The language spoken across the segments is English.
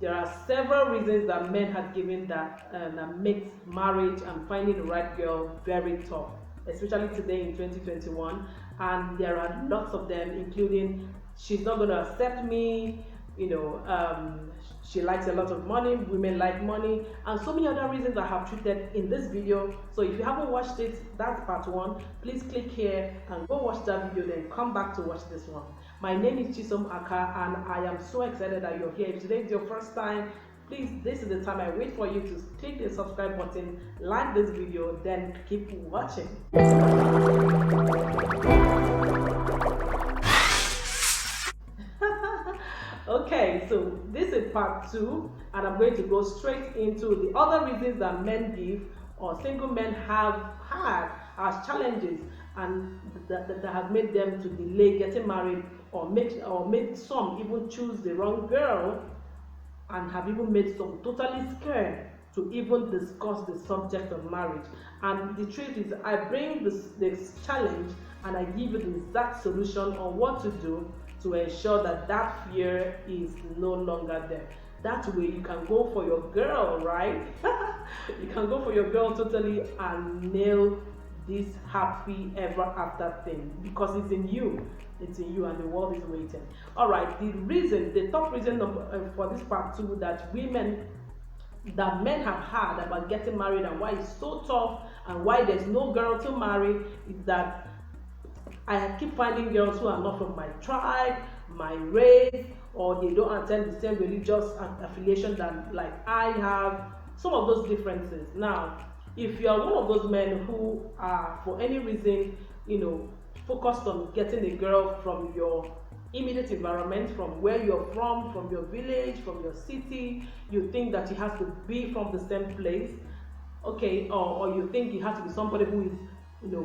There are several reasons that men have given that makes marriage and finding the right girl very tough, especially today in 2021. And there are lots of them, including she's not going to accept me, you know, she likes a lot of money, women like money, and so many other reasons I have treated in this video. So if you haven't watched it, that's part one. Please click here and go watch that video, then come back to watch this one. My name is Chisom Akah, and I am so excited that you're here. If today is your first time, please, this is the time I wait for you to click the subscribe button, like this video, then keep watching. Okay, so this is part two, and I'm going to go straight into the other reasons that men give or single men have had as challenges, and that have made them to delay getting married, or made some even choose the wrong girl, and have even made some totally scared to even discuss the subject of marriage. And the truth is, I bring this challenge and I give you the exact solution on what to do to ensure that that fear is no longer there. That way you can go for your girl, right? You can go for your girl totally and nail this happy ever after thing, because it's in you. It's in you, and the world is waiting. All right, the top reason for this part two that men have had about getting married and why it's so tough and why there's no girl to marry is that I keep finding girls who are not from my tribe, my race, or they don't attend the same religious affiliation that like I have. Some of those differences. Now, if you are one of those men who are, for any reason, focused on getting a girl from your immediate environment, from where you're from your village, from your city, you think that it has to be from the same place, okay, or you think it has to be somebody who is,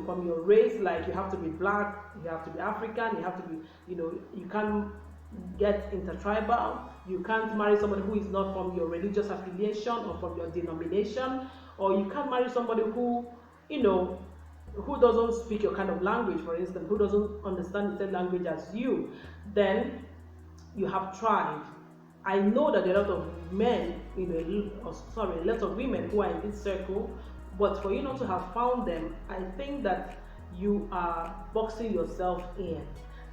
from your race, like you have to be black, you have to be African, you have to be, you can't get intertribal, you can't marry somebody who is not from your religious affiliation or from your denomination, or you can't marry somebody who, who doesn't speak your kind of language, for instance, who doesn't understand the same language as you. Then you have tried. I know that there are a lot of men, a lot of women who are in this circle, but for you not to have found them, I think that you are boxing yourself in.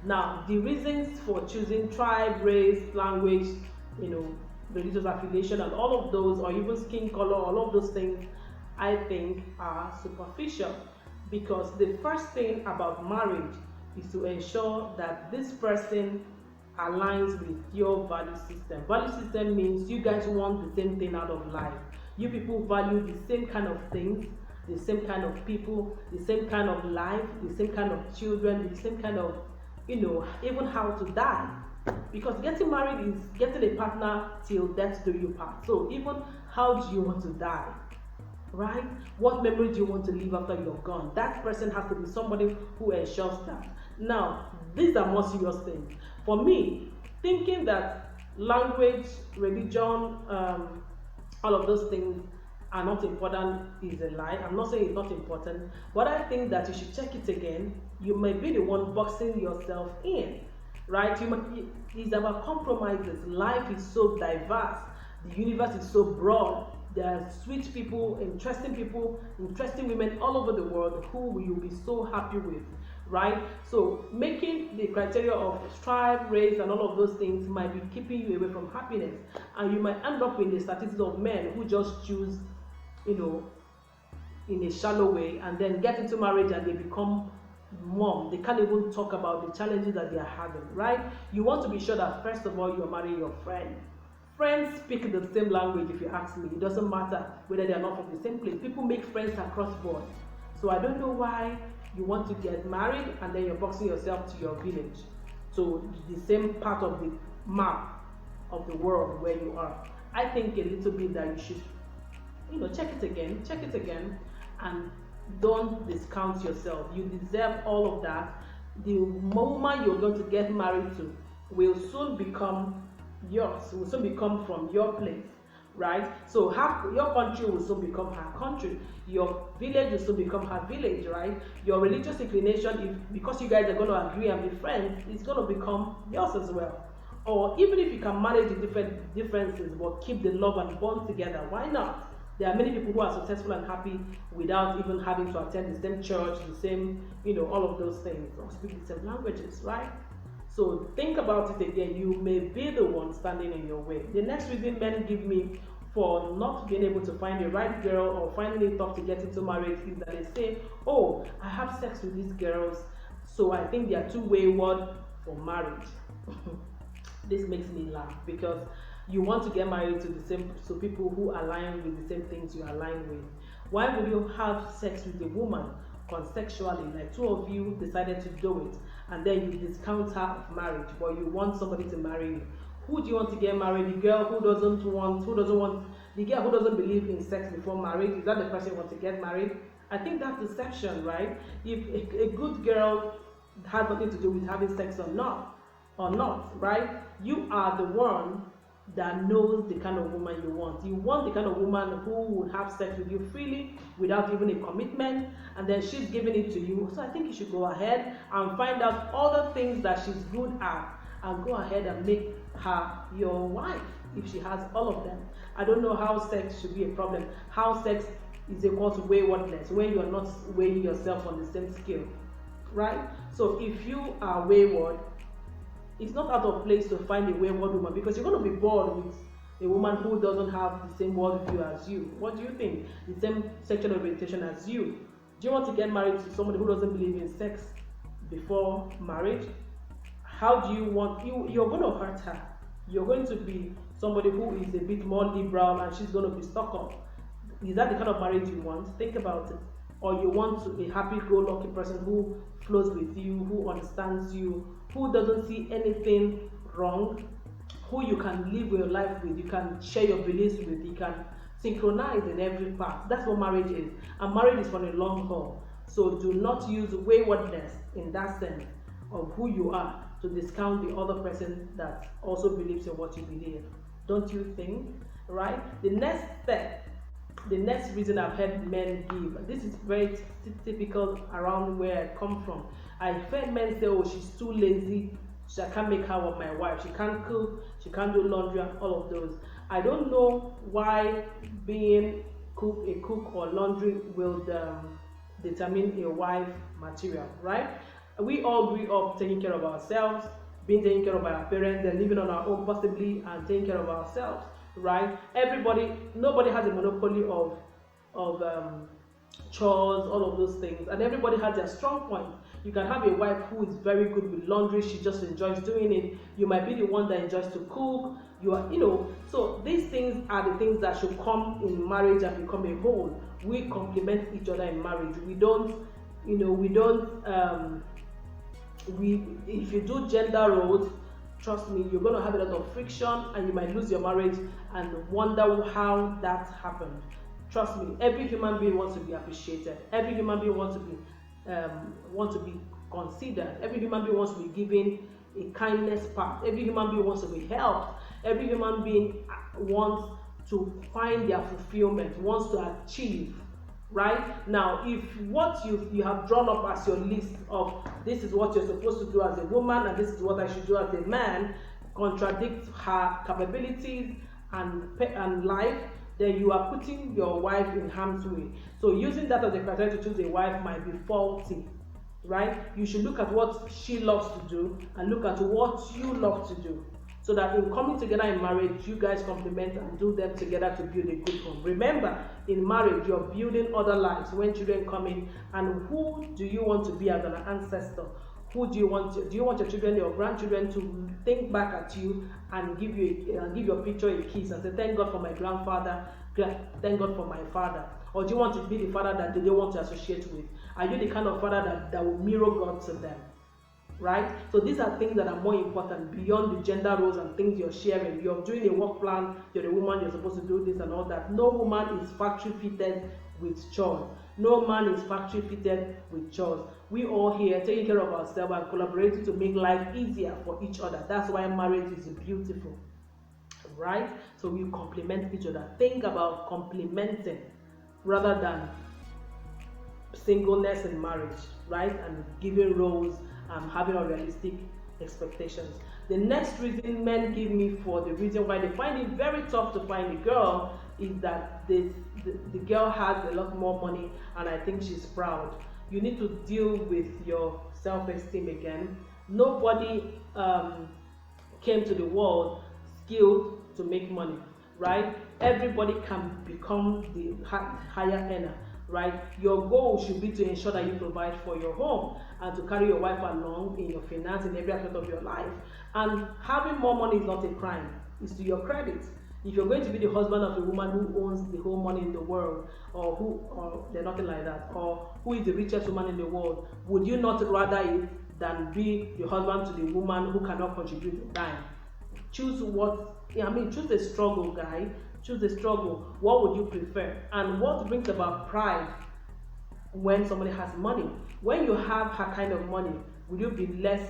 Now, the reasons for choosing tribe, race, language, religious affiliation, and all of those, or even skin color, all of those things, I think are superficial. Because the first thing about marriage is to ensure that this person aligns with your value system. Value system means you guys want the same thing out of life. You people value the same kind of things, the same kind of people, the same kind of life, the same kind of children, the same kind of, even how to die. Because getting married is getting a partner till death do you part. So even how do you want to die? Right? What memory do you want to leave after you're gone? That person has to be somebody who ensures that. Now, these are more serious things. For me, thinking that language, religion, all of those things are not important is a lie. I'm not saying it's not important, but I think that you should check it again. You may be the one boxing yourself in, right? It's about compromises. Life is so diverse. The universe is so broad. There are sweet people, interesting women all over the world who you'll be so happy with, right? So making the criteria of tribe, race, and all of those things might be keeping you away from happiness, and you might end up in the statistics of men who just choose, in a shallow way, and then get into marriage and they become mom. They can't even talk about the challenges that they are having, right? You want to be sure that first of all you're marrying your friend. Friends speak the same language. If you ask me, it doesn't matter whether they are not from the same place. People make friends across board. So I don't know why you want to get married and then you're boxing yourself to your village, to the same part of the map of the world where you are. I think a little bit that you should, check it again, and don't discount yourself. You deserve all of that. The woman you're going to get married to will soon become yours, will soon become from your place, right? So your country will soon become her country, your village will soon become her village, right? Your religious inclination, because you guys are going to agree and be friends, it's going to become yours as well. Or even if you can manage the different differences but keep the love and bond together, why not? There are many people who are successful and happy without even having to attend the same church, the same, all of those things, or speak the same languages, right? So think about it again. You may be the one standing in your way. The next reason men give me for not being able to find the right girl or finding it tough to get into marriage is that they say, oh, I have sex with these girls, so I think they are too wayward for marriage. This makes me laugh because you want to get married to people who align with the same things you align with. Why would you have sex with a woman consensually, like two of you decided to do it, and then you discount her of marriage, but you want somebody to marry you? Who do you want to get married? The girl who doesn't want, the girl who doesn't believe in sex before marriage? Is that the person you want to get married? I think that's deception, right? If a good girl has nothing to do with having sex or not, right? You are the one that knows the kind of woman you want. You want the kind of woman who would have sex with you freely without even a commitment, and then she's giving it to you. So I think you should go ahead and find out other things that she's good at and go ahead and make her your wife if she has all of them. I don't know how sex should be a problem. How sex is equal to waywardness when you are not weighing yourself on the same scale, right? So if you are wayward, it's not out of place to find a wayward woman, because you're going to be bored with a woman who doesn't have the same worldview as you. What do you think? The same sexual orientation as you. Do you want to get married to somebody who doesn't believe in sex before marriage? How do you want, you're going to hurt her. You're going to be somebody who is a bit more liberal and she's going to be stuck up. Is that the kind of marriage you want? Think about it. Or you want a happy-go-lucky person who flows with you, who understands you, who doesn't see anything wrong, who you can live your life with, you can share your beliefs with, you can synchronize in every part. That's what marriage is. And marriage is for a long haul. So do not use waywardness in that sense of who you are to discount the other person that also believes in what you believe. Don't you think? Right? The next step, the next reason I've heard men give, this is very typical around where I come from. I've heard men say, oh, she's too lazy, I can't make her my wife, she can't cook, she can't do laundry, and all of those. I don't know why being a cook or laundry will determine a wife material, right? We all grew up taking care of ourselves, being taken care of by our parents, then living on our own possibly, and taking care of ourselves, right? Nobody has a monopoly of chores, all of those things, and everybody has their strong point. You can have a wife who is very good with laundry, she just enjoys doing it. You might be the one that enjoys to cook. So these things are the things that should come in marriage and become a whole. We complement each other in marriage. If you do gender roles, trust me, you're going to have a lot of friction and you might lose your marriage and wonder how that happened. Trust me, every human being wants to be appreciated. Every human being wants to be considered. Every human being wants to be given a kindness part. Every human being wants to be helped. Every human being wants to find their fulfillment, wants to achieve. Right? Now, if what you have drawn up as your list of this is what you're supposed to do as a woman and this is what I should do as a man contradicts her capabilities and life, then you are putting your wife in harm's way. So using that as a criteria to choose a wife might be faulty, right? You should look at what she loves to do and look at what you love to do, so that in coming together in marriage, you guys complement and do them together to build a good home. Remember, in marriage, you're building other lives when children come in. And who do you want to be as an ancestor? Who do you want your children, your grandchildren to think back at you and give your picture a kiss and say, thank God for my grandfather, thank God for my father? Or do you want to be the father that they don't want to associate with? Are you the kind of father that will mirror God to them? Right? So these are things that are more important beyond the gender roles and things you're sharing. You're doing a work plan, you're a woman, you're supposed to do this and all that. No woman is factory fitted with chores. No man is factory fitted with chores. We all here taking care of ourselves and collaborating to make life easier for each other. That's why marriage is beautiful. Right? So we complement each other. Think about complementing rather than singleness in marriage, right? And giving roles, having unrealistic expectations. The next reason men give me for the reason why they find it very tough to find a girl is that the girl has a lot more money and I think she's proud. You need to deal with your self-esteem again. Nobody came to the world skilled to make money, right? Everybody can become the higher earner, right? Your goal should be to ensure that you provide for your home and to carry your wife along in your finance in every aspect of your life. And having more money is not a crime, it's to your credit. If you're going to be the husband of a woman who owns the whole money in the world, or they're nothing like that, or who is the richest woman in the world, would you not rather it than be the husband to the woman who cannot contribute a dime? Choose choose the struggle, guy. Choose the struggle. What would you prefer? And what brings about pride when somebody has money? When you have her kind of money, will you be less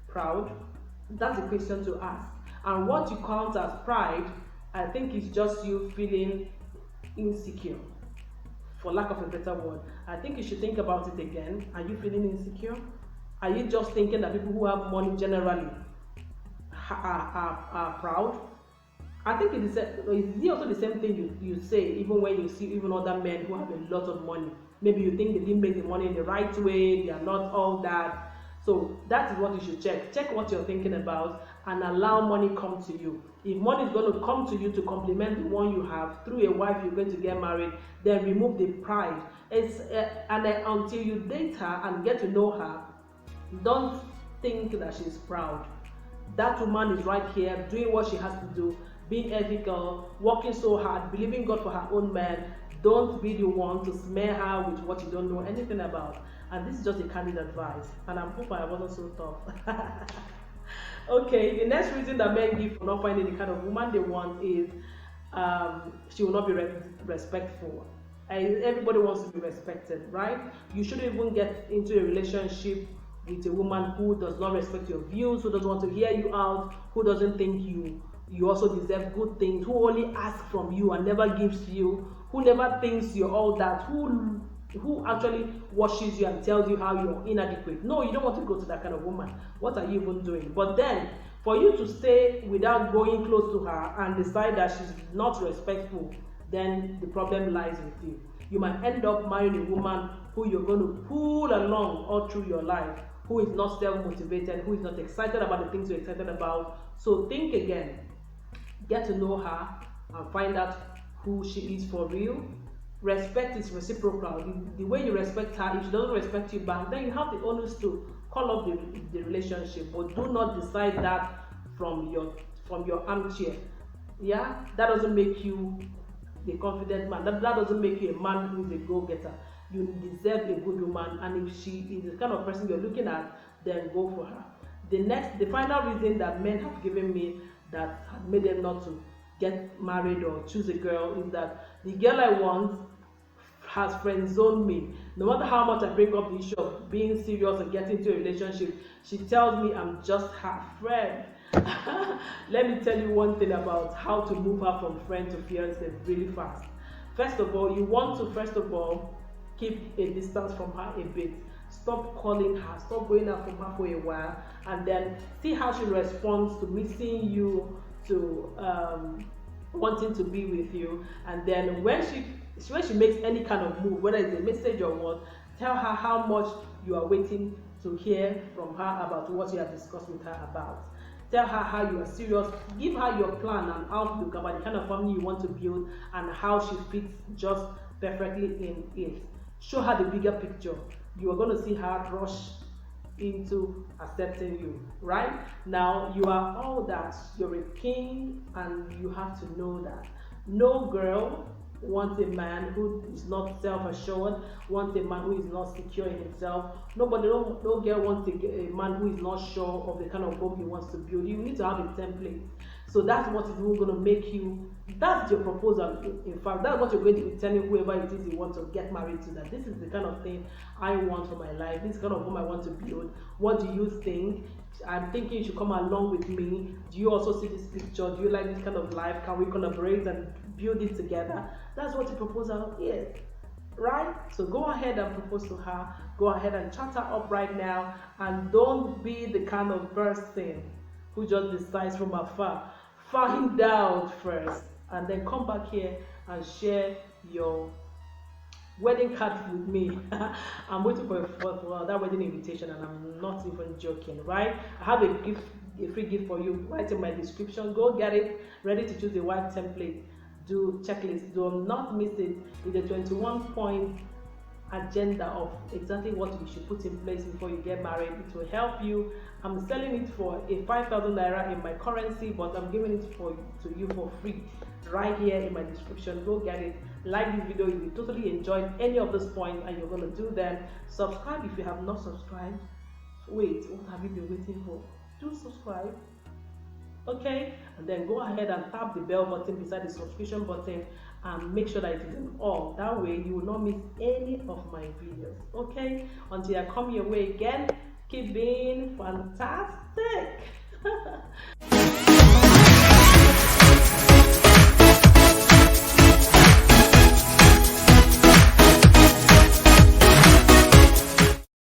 proud? That's a question to ask. And what you count as pride, I think it's just you feeling insecure, for lack of a better word. I think you should think about it again. Are you feeling insecure? Are you just thinking that people who have money generally are proud? I think it's also the same thing you say even when you see even other men who have a lot of money. Maybe you think they didn't make the money in the right way, they are not all that. So that is what you should check. Check what you're thinking about and allow money come to you. If money is going to come to you to complement the one you have through a wife you're going to get married, then remove the pride. Until you date her and get to know her, don't think that she's proud. That woman is right here doing what she has to do, being ethical, working so hard, believing God for her own man. Don't be the one to smear her with what you don't know anything about. And this is just a candid advice. And I hope I wasn't so tough. Okay, the next reason that men give for not finding the kind of woman they want is she will not be respectful. Everybody wants to be respected, right? You shouldn't even get into a relationship with a woman who does not respect your views, who doesn't want to hear you out, who doesn't think you also deserve good things, who only asks from you and never gives you, who never thinks you're all that, who actually washes you and tells you how you're inadequate. No, you don't want to go to that kind of woman. What are you even doing? But then, for you to stay without going close to her and decide that she's not respectful, then the problem lies with you. You might end up marrying a woman who you're going to pull along all through your life, who is not self-motivated, who is not excited about the things you're excited about. So think again. Get to know her and find out who she is for real. Respect is reciprocal. The way you respect her, if she doesn't respect you back, then you have the onus to call up the relationship. But do not decide that from your armchair. Yeah, that doesn't make you the confident man. That doesn't make you a man who is a go-getter. You deserve a good woman, and if she is the kind of person you're looking at, then go for her. The final reason that men have given me that had made them not to get married or choose a girl is that the girl I want has friend zoned me. No matter how much I bring up the issue of being serious and getting into a relationship, she tells me I'm just her friend. Let me tell you one thing about how to move her from friend to fiancé really fast. First of all, you want to keep a distance from her a bit. Stop calling her, stop going out from her for a while, and then see how she responds to missing you, to wanting to be with you. And then when she makes any kind of move, whether it's a message or what, tell her how much you are waiting to hear from her about what you have discussed with her about. Tell her how you are serious. Give her your plan and outlook about the kind of family you want to build and how she fits just perfectly in it. Show her the bigger picture. You are going to see her rush into accepting you. Right now, you are all that. You're a king, and you have to know that. No girl wants a man who is not self-assured, wants a man who is not secure in himself. No girl wants a man who is not sure of the kind of home he wants to build. You need to have a template. So that's what is going to make you, that's your proposal. In fact, that's what you're going to be telling whoever it is you want to get married to, that this is the kind of thing I want for my life, this kind of home I want to build. What do you think? I'm thinking you should come along with me. Do you also see this picture? Do you like this kind of life? Can we collaborate and build it together? That's what your proposal is, right? So go ahead and propose to her. Go ahead and chat her up right now, and don't be the kind of person who just decides from afar. Find out first and then come back here and share your wedding card with me. I'm waiting for that wedding invitation, and I'm not even joking, right? I have a gift, a free gift for you right in my description. Go get it. Ready to choose a wife template. Do checklist. Do not miss it. It's a 21-point agenda of exactly what you should put in place before you get married. It will help you. I'm selling it for a 5,000 naira in my currency, but I'm giving it to you for free right here in my description. Go get it. Like this video if you totally enjoyed any of this points and you're going to do them. Subscribe if you have not subscribed. Wait, what have you been waiting for? Do subscribe. Okay, and then go ahead and tap the bell button beside the subscription button and make sure that it is on all. That way you will not miss any of my videos. Okay, until I come your way again, keep being fantastic.